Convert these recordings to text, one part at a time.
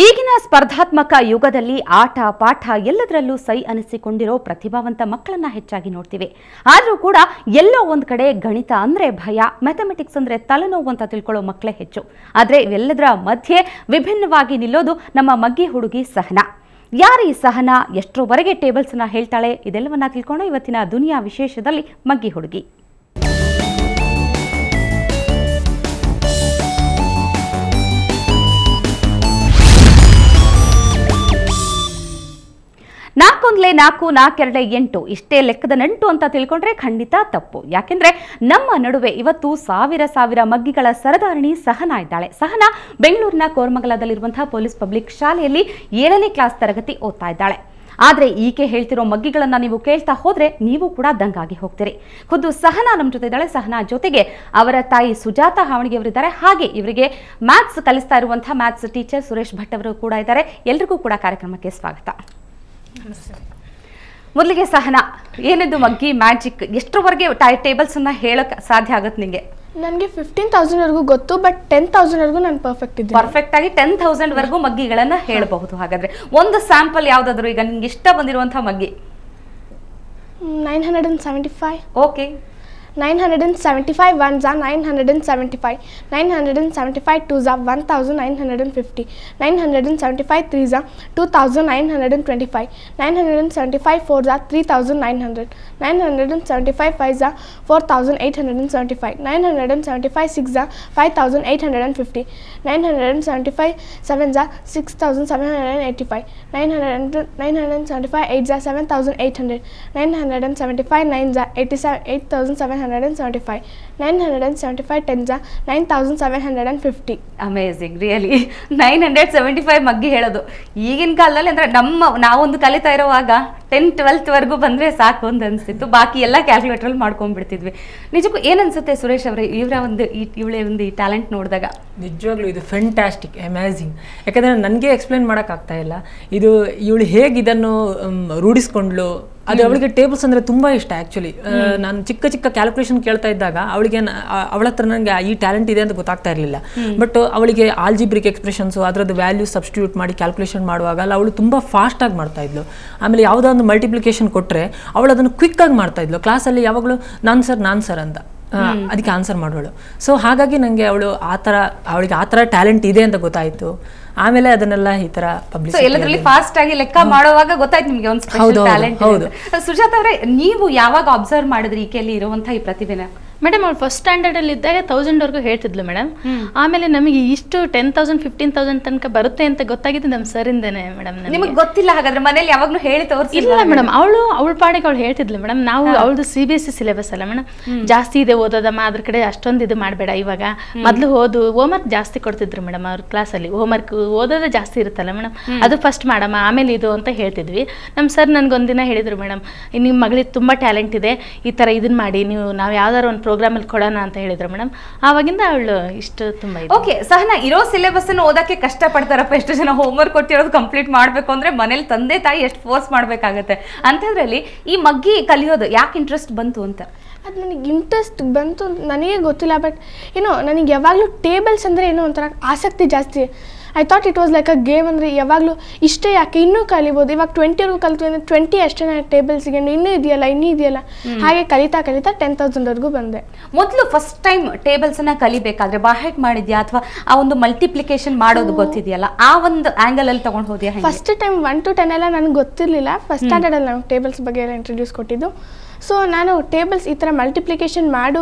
ಈಗಿನ ಸ್ಪರ್ಧಾತ್ಮಕ ಯುಗದಲ್ಲಿ ಆಟ ಪಾಠ ಎಲ್ಲದರಲ್ಲೂ ಸೈ ಅನಿಸಿಕೊಂಡಿರೋ ಪ್ರತಿಭಾವಂತ ಮಕ್ಕಳನ್ನ ಹೆಚ್ಚಾಗಿ ನೋಡ್ತೀವಿ. ಆದರೂ ಕೂಡ ಎಲ್ಲೋ ಒಂದು ಕಡೆ ಗಣಿತ ಅಂದ್ರೆ ಭಯ, ಮ್ಯಾಥಮೆಟಿಕ್ಸ್ ಅಂದ್ರೆ ತಲೆನೋವು ಅಂತ ತಿಳ್ಕೊಳ್ಳೋ ಮಕ್ಕಳೇ ಹೆಚ್ಚು. ಆದರೆ ಇವೆಲ್ಲದರ ಮಧ್ಯೆ ವಿಭಿನ್ನವಾಗಿ ನಿಲ್ಲೋದು ನಮ್ಮ ಮಗ್ಗಿ ಹುಡುಗಿ ಸಹನಾ. ಯಾರು ಈ ಸಹನಾ, ಎಷ್ಟರವರೆಗೆ ಟೇಬಲ್ಸ್ನ ಹೇಳ್ತಾಳೆ, ಇದೆಲ್ಲವನ್ನ ತಿಳ್ಕೊಂಡು ಇವತ್ತಿನ ದುನಿಯಾ ವಿಶೇಷದಲ್ಲಿ ಮಗ್ಗಿ ಹುಡುಗಿ. ನಾಲ್ಕೊಂದ್ಲೆ 4, 4 2 ಇಷ್ಟೇ ಲೆಕ್ಕದ ನಂಟು ಅಂತ ತಿಳ್ಕೊಂಡ್ರೆ ಖಂಡಿತ ತಪ್ಪು. ಯಾಕೆಂದ್ರೆ ನಮ್ಮ ನಡುವೆ ಇವತ್ತು ಸಾವಿರ ಮಗ್ಗಿಗಳ ಸರದಾರಣಿ ಸಹನಾ ಇದ್ದಾಳೆ. ಸಹನಾ ಬೆಂಗಳೂರಿನ ಕೋರಮಂಗಲದಲ್ಲಿರುವಂತಹ ಪೊಲೀಸ್ ಪಬ್ಲಿಕ್ ಶಾಲೆಯಲ್ಲಿ 7ನೇ ಕ್ಲಾಸ್ ತರಗತಿ ಓದ್ತಾ ಇದ್ದಾಳೆ. ಆದರೆ ಈಕೆ ಹೇಳ್ತಿರೋ ಮಗ್ಗಿಗಳನ್ನ ನೀವು ಕೇಳ್ತಾ ಹೋದ್ರೆ ನೀವು ಕೂಡ ದಂಗಾಗಿ ಹೋಗ್ತೀರಿ. ಖುದ್ದು ಸಹನಾ ನಮ್ಮ ಜೊತೆ ಇದ್ದಾಳೆ. ಸಹನಾ ಜೊತೆಗೆ ಅವರ ತಾಯಿ ಸುಜಾತಾ ಹಾವಣಿಗೆ ಅವರಿದ್ದಾರೆ. ಹಾಗೆ ಇವರಿಗೆ ಮ್ಯಾಥ್ಸ್ ಕಲಿಸ್ತಾ ಇರುವಂತಹ ಮ್ಯಾಥ್ಸ್ ಟೀಚರ್ ಸುರೇಶ್ ಭಟ್ ಅವರು ಕೂಡ ಇದ್ದಾರೆ. ಎಲ್ರಿಗೂ ಕೂಡ ಕಾರ್ಯಕ್ರಮಕ್ಕೆ ಸ್ವಾಗತ. ಮೊದಲಿಗೆ ಸಹನಾ, ಏನಿದು ಮಗ್ಗಿ ಮ್ಯಾಜಿಕ್? ಎಷ್ಟರವರೆಗೆ ಟೇಬಲ್ಸ್ ಅನ್ನ ಹೇಳಕ್ ಸಾಧ್ಯ ಆಗುತ್ತೆ ನಿಮಗೆ? ನನಗೆ 15,000 ವರೆಗೂ ಗೊತ್ತು, ಬಟ್ 10,000 ವರೆಗೂ ನಾನು ಪರ್ಫೆಕ್ಟ್ ಆಗಿ 10,000 ವರೆಗೂ ಮಗ್ಗಿಗಳನ್ನ ಹೇಳಬಹುದು. ಹಾಗಾದ್ರೆ ಒಂದು ಸ್ಯಾಂಪಲ್ ಯಾವ್ದಾದ್ರು ಈಗ ನಿಮ್ಗೆ ಇಷ್ಟ ಬಂದಿರುವಂತಹ ಮಗ್ಗಿ? 975. Okay. 975 ones are 975. 975 twos are 1950. 975 threes are 2925. 975 fours are 3900. 975 fives are 4875. 975 sixes are 5850. 975 sevens are 6785. 975 eights are 7800. 975 nines are 8775. 975 tens are 9750. Amazing, really 975 ಮಗ್ಗಿ ಹೇಳೋದು ಈಗಿನ ಕಾಲದಲ್ಲಿ ಅಂದ್ರೆ ನಾವೊಂದು ಕಲಿತಾ ಇರುವಾಗ 10, 12th ವರೆಗೂ ಬಂದ್ರೆ ಸಾಕು ಅಂತ ಅನ್ಸ್ತಿತ್ತು. ಬಾಕಿ ಎಲ್ಲ ಕ್ಯಾಲ್ಕುಲೇಟರ್ ಅಲ್ಲಿ ಮಾಡ್ಕೊಂಡ್ಬಿಡ್ತಿದ್ವಿ. ನಿಜಕ್ಕೂ ಏನನ್ಸುತ್ತೆ ಸುರೇಶ್ ಅವರೇ, ಇವಳೇ ಒಂದು ಈ ಟ್ಯಾಲೆಂಟ್ ನೋಡಿದಾಗ? ನಿಜವಾಗ್ಲೂ ಇದು ಫ್ಯಾಂಟಾಸ್ಟಿಕ್, ಅಮೇಝಿಂಗ್. ಯಾಕಂದರೆ ನನಗೆ ಎಕ್ಸ್ಪ್ಲೇನ್ ಮಾಡೋಕ್ಕಾಗ್ತಾ ಇಲ್ಲ. ಇದು ಇವಳು ಹೇಗೆ ಇದನ್ನು ರೂಢಿಸ್ಕೊಂಡ್ಲು. ಅದು ಅವಳಿಗೆ ಟೇಬಲ್ಸ್ ಅಂದರೆ ತುಂಬ ಇಷ್ಟ. ಆ್ಯಕ್ಚುಲಿ ನಾನು ಚಿಕ್ಕ ಕ್ಯಾಲ್ಕುಲೇಷನ್ ಕೇಳ್ತಾ ಇದ್ದಾಗ ಅವಳ ಹತ್ರ ನನಗೆ ಈ ಟ್ಯಾಲೆಂಟ್ ಇದೆ ಅಂತ ಗೊತ್ತಾಗ್ತಾ ಇರಲಿಲ್ಲ. ಬಟ್ ಅವಳಿಗೆ ಆಲ್ಜಿಬ್ರಿಕ್ ಎಕ್ಸ್ಪ್ರೆಷನ್ಸು ಅದರದ್ದು ವ್ಯಾಲ್ಯೂ ಸಬ್ಸ್ಟಿಟ್ಯೂಟ್ ಮಾಡಿ ಕ್ಯಾಲ್ಕುಲೇಷನ್ ಮಾಡುವಾಗ ಅವಳು ತುಂಬ ಫಾಸ್ಟಾಗಿ ಮಾಡ್ತಾ ಇದ್ಲು. ಆಮೇಲೆ ಯಾವುದೋ ಒಂದು ಮಲ್ಟಿಪ್ಲಿಕೇಶನ್ ಕೊಟ್ಟರೆ ಅವಳು ಅದನ್ನು ಕ್ವಿಕ್ಕಾಗಿ ಮಾಡ್ತಾ ಇದ್ಲು. ಕ್ಲಾಸಲ್ಲಿ ಯಾವಾಗಲೂ ನಾನ್ ಸರ್ ಅಂತ ಅದಕ್ಕೆ ಆನ್ಸರ್ ಮಾಡೋಳು. ಸೊ ಹಾಗಾಗಿ ನನಗೆ ಅವಳಿಗೆ ಆ ಥರ ಟ್ಯಾಲೆಂಟ್ ಇದೆ ಅಂತ ಗೊತ್ತಾಯಿತು. ಆಮೇಲೆ ಅದನ್ನೆಲ್ಲ ಈ ತರ ಎಲ್ಲದರಲ್ಲಿ ಫಾಸ್ಟ್ ಆಗಿ ಲೆಕ್ಕ ಮಾಡುವಾಗ ಗೊತ್ತಾಯ್ತು ನಿಮ್ಗೆ ಒಂದು ಸ್ಪೆಷಲ್ ಟ್ಯಾಲೆಂಟ್ ಇದೆ. ಸುಜಾತ ಅವರೇ, ನೀವು ಯಾವಾಗ ಅಬ್ಸರ್ವ್ ಮಾಡಿದ್ರಿ ಈಕೆಯಲ್ಲಿ ಇರುವಂತಹ ಈ ಪ್ರತಿಭೆನ? ಮೇಡಮ್ ಅವ್ಳು ಫಸ್ಟ್ ಸ್ಟ್ಯಾಂಡರ್ಡ್ ಅಲ್ಲಿ ಇದ್ದಾಗ 1000 ವರೆಗೂ ಹೇಳ್ತಿದ್ಲು ಮೇಡಮ್. ಆಮೇಲೆ ನಮಗೆ ಇಷ್ಟು 10,000 15,000 ತನಕ ಬರುತ್ತೆ ಅಂತ ಗೊತ್ತಾಗಿದ್ದು ನಮ್ಮ ಸರ್ ಇಂದೇನೆ ಮೇಡಮ್. ನಿಮಗೆ ಗೊತ್ತಿಲ್ಲ ಹಾಗಾದ್ರೆ? ಮನೇಲಿ ಯಾವಾಗ್ಲೂ ಹೇಳಿ ತೋರಿಸಿಲ್ಲ? ಇಲ್ಲ ಮೇಡಮ್, ಅವಳ ಪಾಡಿಗೆ ಅವಳು ಹೇಳ್ತಿದ್ಲು ಮೇಡಮ್. ನಾವು ಅವಳದು CBSE ಸಿಲೆಬಸ್ ಅಲ್ಲ ಮೇಡಮ್, ಜಾಸ್ತಿ ಇದೆ ಓದೋದಮ್ಮ, ಅದ್ರ ಕಡೆ ಅಷ್ಟೊಂದು ಇದು ಮಾಡಬೇಡ. ಇವಾಗ ಮೊದಲು ಹೋಮ್ವರ್ಕ್ ಜಾಸ್ತಿ ಕೊಡ್ತಿದ್ರು ಮೇಡಮ್ ಅವ್ರ ಕ್ಲಾಸಲ್ಲಿ. ಹೋಮ್ವರ್ಕ್ ಓದೋದೇ ಜಾಸ್ತಿ ಇರುತ್ತಲ್ಲ ಮೇಡಮ್, ಅದು ಫಸ್ಟ್ ಮಾಡಮ್ಮ, ಆಮೇಲೆ ಇದು ಅಂತ ಹೇಳ್ತಿದ್ವಿ. ನಮ್ಮ ಸರ್ ನನ್ಗೊಂದಿನ ಹೇಳಿದ್ರು, ಮೇಡಮ್ ನಿಮ್ಮ ಮಗಳಿಗೆ ತುಂಬಾ ಟ್ಯಾಲೆಂಟ್ ಇದೆ, ಈ ತರ ಇದನ್ನ ಮಾಡಿ, ನಾವು ಯಾವ್ದಾರು ಒಂದು ಪ್ರೋಗ್ರಾಮ್ ಅಲ್ಲಿ ಕೊಡೋಣ ಅಂತ ಹೇಳಿದ್ರು ಮೇಡಮ್. ಆವಾಗಿಂದ ಅವಳು ಇಷ್ಟು ತುಂಬಾ ಇದೆ. ಓಕೆ ಸಹನಾ, ಇರೋ ಸಿಲೆಬಸ್ ಅನ್ನು ಓದಕ್ಕೆ ಕಷ್ಟ ಪಡ್ತಾರಪ್ಪ. ಎಷ್ಟು ಜನ ಹೋಮ್ವರ್ಕ್ ಕೊಟ್ಟಿರೋದು ಕಂಪ್ಲೀಟ್ ಮಾಡ್ಬೇಕು ಅಂದ್ರೆ ಮನೇಲಿ ತಂದೆ ತಾಯಿ ಎಷ್ಟು ಫೋರ್ಸ್ ಮಾಡ್ಬೇಕಾಗತ್ತೆ. ಅಂಥದ್ರಲ್ಲಿ ಈ ಮಗ್ಗಿ ಕಲಿಯೋದು ಯಾಕೆ ಇಂಟ್ರೆಸ್ಟ್ ಬಂತು ಅಂತ? ಅದು ನನಗೆ ಇಂಟ್ರೆಸ್ಟ್ ಬಂತು ನನಗೆ ಗೊತ್ತಿಲ್ಲ, ಬಟ್ ನನಗೆ ಯಾವಾಗಲೂ ಟೇಬಲ್ಸ್ ಅಂದರೆ ಒಂಥರ ಆಸಕ್ತಿ ಜಾಸ್ತಿ. I thought it was like a game. ಅಂದರೆ ಯಾವಾಗಲೂ ಇಷ್ಟೇ ಯಾಕೆ, ಇನ್ನೂ ಕಲಿಬೋದು. ಇವಾಗ 20ವರೆಗೂ ಕಲಿತೀವಿ ಅಂದರೆ 20 ಅಷ್ಟೇ ಟೇಬಲ್ಸ್ಗೆ, ಇನ್ನೂ ಇದೆಯಲ್ಲ ಹಾಗೆ ಕಲಿತಾ 10,000 ವರೆಗೂ ಬಂದೆ. ಮೊದಲು ಫಸ್ಟ್ ಟೈಮ್ ಟೇಬಲ್ಸ್ ಅನ್ನ ಕಲಿಬೇಕಾದ್ರೆ ಬಾಹೆಟ್ ಮಾಡಿದ್ಯಾ ಅಥವಾ ಆ ಒಂದು ಮಲ್ಟಿಪ್ಲಿಕೇಶನ್ ಮಾಡೋದು ಗೊತ್ತಿದೆಯಲ್ಲ, ಆ ಒಂದು ಆಂಗಲ್ ಅಲ್ಲಿ ತಗೊಂಡು ಹೋದ್ಯಾ? ಫಸ್ಟ್ ಟೈಮ್ 1 to 10 ಎಲ್ಲ ನನಗೆ ಗೊತ್ತಿರಲಿಲ್ಲ. ಫಸ್ಟ್ ಸ್ಟ್ಯಾಂಡರ್ಡಲ್ಲಿ ನಾವು ಟೇಬಲ್ಸ್ ಬಗ್ಗೆ ಎಲ್ಲ ಇಂಟ್ರೊಡ್ಯೂಸ್ ಕೊಟ್ಟಿದ್ದು. ಸೊ ನಾನು ಟೇಬಲ್ಸ್ ಈ ಥರ ಮಲ್ಟಿಪ್ಲಿಕೇಶನ್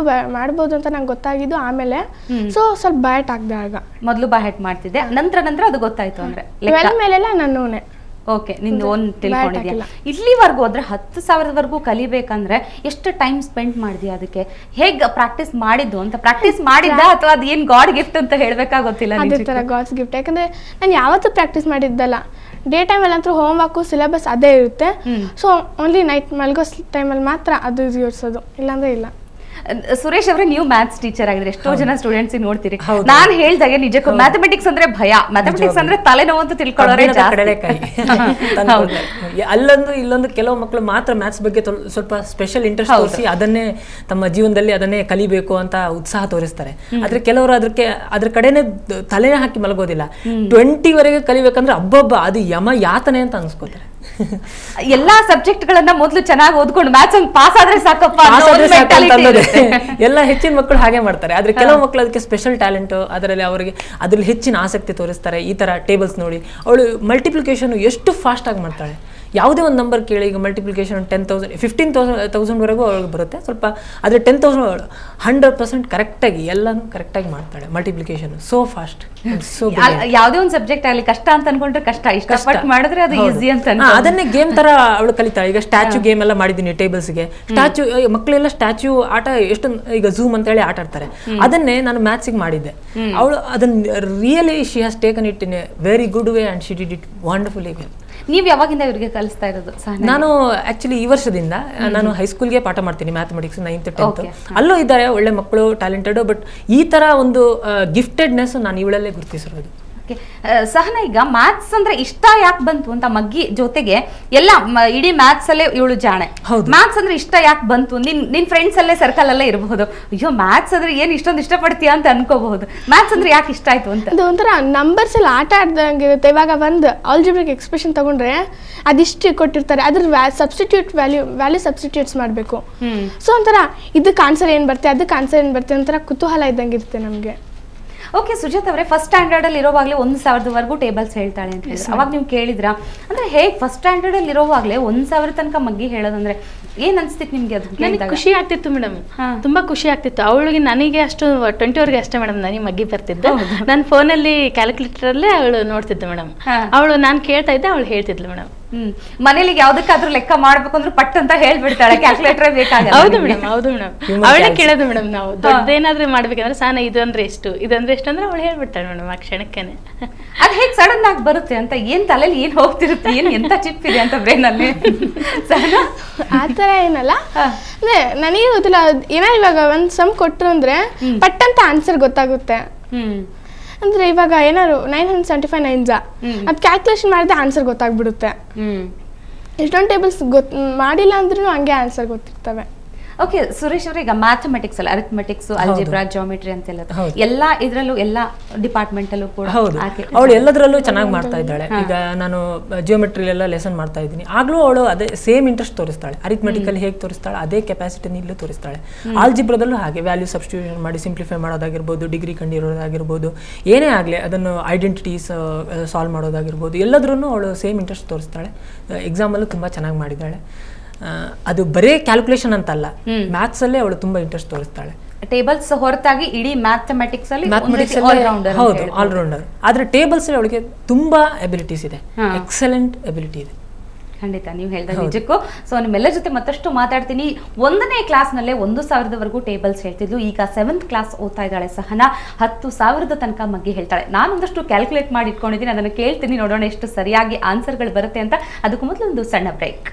ಮಾಡ್ಬೋದು ಅಂತ ನಂಗೆ ಗೊತ್ತಾಗಿದ್ದು ಆಮೇಲೆ. ಸೊ ಸ್ವಲ್ಪ ಬಾಯಟ್ ಆಗದೆ. ಆಗ ಮೊದಲು ಬಾಯಟ್ ಮಾಡ್ತಿದ್ದೆ, ನಂತರ ಅದು ಗೊತ್ತಾಯ್ತು ಅಂದ್ರೆ ಮೇಲೆಲ್ಲ ನಾನು ಓಕೆ ನಿಂದು ಓನ್ ತಿಳ್ಕೊಂಡಿದ್ಯಾ. ಇಲ್ಲಿವರೆಗೂ ಅಂದ್ರೆ 10,000 ವರೆಗೂ ಕಲಿಬೇಕಂದ್ರೆ ಎಷ್ಟು ಟೈಮ್ ಸ್ಪೆಂಡ್ ಮಾಡಿದ್ಯಾ? ಅದಕ್ಕೆ ಹೇಗೆ ಪ್ರಾಕ್ಟೀಸ್ ಮಾಡಿದ್ದು ಅಂತ? ಪ್ರಾಕ್ಟೀಸ್ ಮಾಡಿದ್ದ ಅಥವಾ ಅದು ಏನು ಗಾಡ್ ಗಿಫ್ಟ್ ಅಂತ ಹೇಳ್ಬೇಕಾಗೋತ್ತಿಲ್ಲ? ಅದೇ ಥರ ಗಾಡ್ಸ್ ಗಿಫ್ಟ್. ಯಾಕಂದ್ರೆ ನಾನು ಯಾವತ್ತೂ ಪ್ರಾಕ್ಟೀಸ್ ಮಾಡಿದ್ದಲ್ಲ. ಡೇ ಟೈಮಲ್ಲಂತೂ ಹೋಮ್ ವರ್ಕು ಸಿಲೆಬಸ್ ಅದೇ ಇರುತ್ತೆ. ಸೊ ಓನ್ಲಿ ನೈಟ್ ಮಲ್ಗೋ ಟೈಮಲ್ಲಿ ಮಾತ್ರ ಅದು ಯೋಡಿಸೋದು, ಇಲ್ಲಾಂದ್ರೆ ಇಲ್ಲ. ಸುರೇಶ್ ಅವರೇ, ನೀವು ಮ್ಯಾಥ್ಸ್ ಟೀಚರ್ ಆಗಿದ್ರೆ ಎಷ್ಟೋ ಜನ ಸ್ಟೂಡೆಂಟ್ಸ್ ನೋಡ್ತೀರಿ. ನಾನು ಹೇಳ್ದಾಗೆ ನಿಜಕ್ಕೂ ಮ್ಯಾಥಮೆಟಿಕ್ಸ್ ಅಂದ್ರೆ ಭಯ, ಮ್ಯಾಥಮೆಟಿಕ್ಸ್ ಅಂದ್ರೆ ತಲೆನೋವು ಅಂತ ತಿಳ್ಕೊಳ್ಳೋರೆ ಕಡಲೆಕಾಯಿ. ಇಲ್ಲೊಂದು ಕೆಲವು ಮಕ್ಕಳು ಮಾತ್ರ ಮ್ಯಾಥ್ಸ್ ಬಗ್ಗೆ ಸ್ವಲ್ಪ ಸ್ಪೆಷಲ್ ಇಂಟ್ರೆಸ್ಟ್ ತೋರಿಸಿ ಅದನ್ನೇ ತಮ್ಮ ಜೀವನದಲ್ಲಿ ಅದನ್ನೇ ಕಲಿಬೇಕು ಅಂತ ಉತ್ಸಾಹ ತೋರಿಸ್ತಾರೆ. ಆದ್ರೆ ಕೆಲವರು ಅದ್ರ ಕಡೆನೆ ತಲೆನೇ ಹಾಕಿ ಮಲಗೋದಿಲ್ಲ. 20ವರೆಗೆ ಕಲಿಬೇಕಂದ್ರೆ ಅಬ್ಬಬ್ಬ ಅದು ಯಮ ಯಾತನೆ ಅಂತ ಅನ್ಸ್ಕೋತಾರೆ. ಎಲ್ಲಾ ಸಬ್ಜೆಕ್ಟ್ ಗಳನ್ನ ಮೊದಲು ಚೆನ್ನಾಗಿ ಓದ್ಕೊಂಡು ಮ್ಯಾಥ್ಸ್ ಒಂದು ಪಾಸ್ ಆದ್ರೆ ಸಾಕಪ್ಪ ಎಲ್ಲ ಹೆಚ್ಚಿನ ಮಕ್ಕಳು ಹಾಗೆ ಮಾಡ್ತಾರೆ. ಆದ್ರೆ ಕೆಲವು ಮಕ್ಕಳು ಅದಕ್ಕೆ ಸ್ಪೆಷಲ್ ಟ್ಯಾಲೆಂಟ್, ಅದ್ರಲ್ಲಿ ಹೆಚ್ಚಿನ ಆಸಕ್ತಿ ತೋರಿಸ್ತಾರೆ. ಈ ತರ ಟೇಬಲ್ಸ್ ನೋಡಿ ಅವಳು ಮಲ್ಟಿಪ್ಲಿಕೇಶನ್ ಎಷ್ಟು ಫಾಸ್ಟ್ ಆಗಿ ಮಾಡ್ತಾಳೆ. ಯಾವುದೇ ಒಂದು ನಂಬರ್ ಕೇಳಿ, ಈಗ ಮಲ್ಟಿಪ್ಲಿಕೇಶನ್ 10,000 15,000ವರೆಗೂ ಅವಳಿಗೆ ಬರುತ್ತೆ. ಸ್ವಲ್ಪ ಆದರೆ 10,000 100% ಕರೆಕ್ಟಾಗಿ ಎಲ್ಲಾನು ಕರೆಕ್ಟಾಗಿ ಮಾಡ್ತಾಳೆ. Multiplication so fast. ಯಾವುದೇ ಒಂದು ಸಬ್ಜೆಕ್ಟ್ ಆಗಲಿ ಕಷ್ಟ ಅಂತ ಅನ್ಕೊಂಡ್ರೆ ಕಷ್ಟ, ಇಷ್ಟಪಟ್ಟು ಮಾಡಿದ್ರೆ ಅದು ಈಸಿ ಅಂತ. ಅದನ್ನೇ ಗೇಮ್ ತರ ಅವಳು ಕಲಿತಾಳೆ. ಈಗ ಸ್ಟ್ಯಾಚ್ಯೂ ಗೇಮ್ ಎಲ್ಲ ಮಾಡಿದ್ದೀನಿ ಟೇಬಲ್ಸ್ಗೆ. ಸ್ಟ್ಯಾಚ್ಯೂ ಮಕ್ಕಳೆಲ್ಲ ಸ್ಟ್ಯಾಚ್ಯೂ ಆಟ ಎಷ್ಟೊಂದು ಈಗ ಝೂಮ್ ಅಂತ ಹೇಳಿ ಆಟ ಆಡ್ತಾರೆ. ಅದನ್ನೇ ನಾನು ಮ್ಯಾಥ್ಸಿಗೆ ಮಾಡಿದ್ದೆ. ಅವಳು ಅದನ್ನ really she has taken it in a very good way and she did it wonderfully well. ನೀವು ಯಾವಾಗಿಂದ ಇವರಿಗೆ ಕಲಿಸ್ತಾ ಇರೋದು? ನಾನು ಆಕ್ಚುಲಿ ಈ ವರ್ಷದಿಂದ ನಾನು ಹೈಸ್ಕೂಲ್ಗೆ ಪಾಠ ಮಾಡ್ತೀನಿ, ಮ್ಯಾಥಮೆಟಿಕ್ಸ್ 9th 10th. ಅಲ್ಲೂ ಇದ್ದಾರೆ ಒಳ್ಳೆ ಮಕ್ಕಳು, ಟ್ಯಾಲೆಂಟೆಡ್. ಬಟ್ ಈ ತರ ಒಂದು ಗಿಫ್ಟೆಡ್ನೆಸ್ ನಾನು ಇವಳಲ್ಲೇ ಗುರುತಿಸಿರೋದು. ಸಹನಾ, ಈಗ ಮ್ಯಾಥ್ಸ್ ಅಂದ್ರೆ ಇಷ್ಟ ಯಾಕೆ ಬಂತು ಅಂತ ಮಗ್ಗಿ ಜೊತೆಗೆ ಎಲ್ಲ ಇಡೀ ಮ್ಯಾಥ್ಸ್ ಅಲ್ಲೇ ಇವಳು ಜಾಣೆ. ಮ್ಯಾಥ್ಸ್ ಅಂದ್ರೆ ಇಷ್ಟ ಯಾಕೆ ಬಂತು? ನಿನ್ ಫ್ರೆಂಡ್ಸ್ ಅಲ್ಲೇ ಸರ್ಕಲ್ ಅಲ್ಲೇ ಇರಬಹುದು, ಅಯ್ಯೋ ಮ್ಯಾಥ್ಸ್ ಅಂದ್ರೆ ಏನ್ ಇಷ್ಟೊಂದು ಇಷ್ಟಪಡ್ತೀಯಾ ಅಂತ ಅನ್ಕೋಬಹುದು. ಮ್ಯಾಥ್ಸ್ ಅಂದ್ರೆ ಯಾಕೆ ಇಷ್ಟ ಆಯ್ತು ಅಂತ? ಅದು ಒಂಥರ ನಂಬರ್ಸ್ ಎಲ್ಲ ಆಟ ಆಡ್ದಂಗಿರುತ್ತೆ. ಇವಾಗ ಒಂದು ಆಲ್ಜಿಬ್ರಿಕ್ ಎಕ್ಸ್ಪ್ರೆಷನ್ ತಗೊಂಡ್ರೆ ಅದಿಷ್ಟು ಕೊಟ್ಟಿರ್ತಾರೆ, ಅದ್ರ ಸಬ್ಸ್ಟಿಟ್ಯೂಟ್ ವ್ಯಾಲ್ಯೂ ಸಬ್ಸ್ಟಿಟ್ಯೂಟ್ಸ್ ಮಾಡಬೇಕು. ಸೊ ಒಂಥರ ಇದಕ್ಕೆ ಆನ್ಸರ್ ಏನ್ ಬರುತ್ತೆ, ಅದಕ್ಕೆ ಆನ್ಸರ್ ಏನ್ ಬರುತ್ತೆ, ಒಂಥರ ಕುತೂಹಲ ಇದ್ದಂಗಿರುತ್ತೆ ನಮ್ಗೆ. ಓಕೆ ಸುಜಾತ್ ಅವರೇ, ಫಸ್ಟ್ ಸ್ಟ್ಯಾಂಡರ್ಡ್ ಅಲ್ಲಿ ಇರೋವಾಗಲೇ 1,000ವರೆಗೂ ಟೇಬಲ್ಸ್ ಹೇಳ್ತಾಳೆ ಅಂತ ಹೇಳಿದ್ರೆ ಅವಾಗ ನೀವು ಕೇಳಿದ್ರಾ? ಅಂದ್ರೆ ಹೇಗೆ ಫಸ್ಟ್ ಸ್ಟ್ಯಾಂಡರ್ಡ್ ಅಲ್ಲಿ ಇರೋವಾಗಲೇ 1,000 ತನಕ ಮಗ್ಗಿ ಹೇಳೋದಂದ್ರೆ ಏನ್ ಅನ್ಸ್ತಿತ್ತು ನಿಮ್ಗೆ? ಅದು ಖುಷಿ ಆಗ್ತಿತ್ತು ಮೇಡಮ್, ತುಂಬಾ ಖುಷಿ ಆಗ್ತಿತ್ತು. ಅವಳಿಗೆ ನನಗೆ ಅಷ್ಟು 20ವರೆಗೆ ಅಷ್ಟೇ ಮೇಡಮ್ ನನಗೆ ಮಗ್ಗಿ ಬರ್ತಿದ್ದು. ನನ್ನ ಫೋನಲ್ಲಿ ಕ್ಯಾಲ್ಕುಲೇಟರ್ ಅಲ್ಲೇ ಅವಳು ನೋಡ್ತಿದ್ದೆ ಮೇಡಮ್. ಅವಳು ನಾನು ಕೇಳ್ತಾ ಇದ್ದೆ, ಅವಳು ಹೇಳ್ತಿದ್ಲು ಮೇಡಮ್. ಮನೇಲಿ ಯಾವ್ದಕ್ಕಾದ್ರೂ ಲೆಕ್ಕ ಮಾಡ್ಬೇಕು ಅಂದ್ರೆ ಪಟ್ ಅಂತ ಹೇಳ್ಬಿಡ್ತಾಳೆ, ಕ್ಯಾಲ್ಕುಲೇಟರ್ ಬೇಕಾಗಲ್ಲ. ಹೌದು ಮೇಡಮ್, ಹೌದು ಮೇಡಮ್. ಅವಳೇ ಕೇಳೋದು ಮೇಡಮ್. ನಾವು ದೊಡ್ಡದೇನಾದ್ರೂ ಮಾಡ್ಬೇಕಂದ್ರೆ ಸಾನ ಇದಂದ್ರೆ ಎಷ್ಟು ಅಂದ್ರೆ ಅವಳು ಹೇಳ್ಬಿಡ್ತಾಳೆ ಮೇಡಮ್ ಆ ಕ್ಷಣಕ್ಕೇನೆ. ಅದ್ ಹೇಗ್ ಸಡನ್ ಆಗಿ ಬರುತ್ತೆ ಅಂತ? ಏನ್ ತಲೆಯಲ್ಲಿ ಏನ್ ಹೋಗ್ತಿರುತ್ತೆ, ಏನ್ ಎಂತ ಚಿಪ್ ಇದೆ ಅಂತ ಬ್ರೈನ್ ಅಲ್ಲಿ? ಆತರ ಏನಲ್ಲ, ಅಂದ್ರೆ ನನಗೆ ಗೊತ್ತಿಲ್ಲ. ಏನೋ ಇವಾಗ ಒಂದ್ ಸಮ್ ಕೊಟ್ರು ಅಂದ್ರೆ ಪಟ್ ಅಂತ ಆನ್ಸರ್ ಗೊತ್ತಾಗುತ್ತೆ. ಅಂದ್ರೆ ಇವಾಗ ಏನಾದ್ರು 975 9s ಅದ್ ಕ್ಯಾಲ್ಕುಲೇಷನ್ ಮಾಡಿದ್ರೆ ಆನ್ಸರ್ ಗೊತ್ತಾಗ್ಬಿಡುತ್ತೆ. ಎಷ್ಟೊಂದು ಟೇಬಲ್ಸ್ ಮಾಡಿಲ್ಲ ಅಂದ್ರೂ ಹಂಗೆ ಆನ್ಸರ್ ಗೊತ್ತಿರ್ತವೆ. ಓಕೆ ಸುರೇಶ್ ಅವ್ರೆ, ಈಗ ಮ್ಯಾಥಮೆಟಿಕ್ಸ್ ಅಲ್ಲ, ಅರಿಥಮೆಟಿಕ್ಸ್, ಅಲ್ಜಿಬ್ರಾ, ಜಾಮೆಟ್ರಿ ಅಂತೆಲ್ಲ ಎಲ್ಲ ಇದ್ರಲ್ಲೂ ಎಲ್ಲ ಡಿಪಾರ್ಟ್ಮೆಂಟ್ ಅಲ್ಲೂ ಕೂಡ ಅವಳು ಎಲ್ಲದರಲ್ಲೂ ಚೆನ್ನಾಗಿ ಮಾಡ್ತಾ ಇದ್ದಾಳೆ. ಈಗ ನಾನು ಜಿಯೋಮೆಟ್ರಿ ಎಲ್ಲ ಲೆಸನ್ ಮಾಡ್ತಾ ಇದ್ದೀನಿ, ಆಗ್ಲೂ ಅವಳು ಅದೇ ಸೇಮ್ ಇಂಟ್ರೆಸ್ಟ್ ತೋರಿಸ್ತಾಳೆ. ಅರಿಥಮೆಟಿಕಲ್ ಹೇಗೆ ತೋರಿಸ್ತಾಳೆ ಅದೇ ಕೆಪಾಸಿಟಿನ ಇಲ್ಲೂ ತೋರಿಸ್ತಾಳೆ. ಆಲ್ಜಿಬ್ರಾದಲ್ಲೂ ಹಾಗೆ ವ್ಯಾಲ್ಯೂ ಸಬ್ಸ್ಟಿಟ್ಯೂಷನ್ ಮಾಡಿ ಸಿಂಪ್ಲಿಫೈ ಮಾಡೋದಾಗಿರ್ಬೋದು, ಡಿಗ್ರಿ ಕಂಡಿರೋದಾಗಿರ್ಬೋದು, ಏನೇ ಆಗಲಿ ಅದನ್ನು ಐಡೆಂಟಿಟೀಸ್ ಸಾಲ್ವ್ ಮಾಡೋದಾಗಿರ್ಬೋದು, ಎಲ್ಲದ್ರೂ ಅವಳು ಸೇಮ್ ಇಂಟ್ರೆಸ್ಟ್ ತೋರಿಸ್ತಾಳೆ. ಎಕ್ಸಾಮಲ್ಲೂ ತುಂಬ ಚೆನ್ನಾಗಿ ಮಾಡಿದ್ದಾಳೆ. ಅದು ಬರೇ ಕ್ಯಾಲ್ಕುಲೇಷನ್ ಅಂತಲ್ಲ, ಮ್ಯಾಥ್ಸ್ ಅಲ್ಲೇ ಅವಳು ತುಂಬಾ ಇಂಟ್ರೆಸ್ಟ್ ತೋರಿಸ್ತಾಳೆ. ಟೇಬಲ್ಸ್ ಹೊರತಾಗಿ ಇಡೀ ಮ್ಯಾಥಮೆಟಿಕ್ಸ್ ಅಲ್ಲಿ ಹೌದು ಆಲ್ರೌಂಡರ್. ಆದ್ರೆ ಟೇಬಲ್ಸ್ ಅಲ್ಲಿ ಅವಳಿಗೆ ತುಂಬಾ ಎಬಿಲಿಟೀಸ್ ಇದೆ, ಎಕ್ಸಲೆಂಟ್ ಎಬಿಲಿಟಿ ಇದೆ. ಖಂಡಿತ ನೀವು ಹೇಳಿದ ನಿಜಕ್ಕೂ. ಸೊ ನಿಮ್ಮೆಲ್ಲ ಜೊತೆ ಮತ್ತಷ್ಟು ಮಾತಾಡ್ತೀನಿ. 1ನೇ ಕ್ಲಾಸ್ನಲ್ಲೇ 1,000ವರೆಗೂ ಟೇಬಲ್ಸ್ ಹೇಳ್ತಿದ್ಲು. ಈಗ 7th ಕ್ಲಾಸ್ ಓದ್ತಾ ಇದ್ದಾಳೆ ಸಹನಾ. 10,000 ತನಕ ಮಗ್ಗಿ ಹೇಳ್ತಾಳೆ. ನಾನೊಂದಷ್ಟು ಕ್ಯಾಲ್ಕುಲೇಟ್ ಮಾಡಿ ಇಟ್ಕೊಂಡಿದ್ದೀನಿ, ಅದನ್ನು ಕೇಳ್ತೀನಿ, ನೋಡೋಣ ಎಷ್ಟು ಸರಿಯಾಗಿ ಆನ್ಸರ್ಗಳು ಬರುತ್ತೆ ಅಂತ. ಅದಕ್ಕೂ ಮೊದಲು ಒಂದು ಸಣ್ಣ ಬ್ರೇಕ್.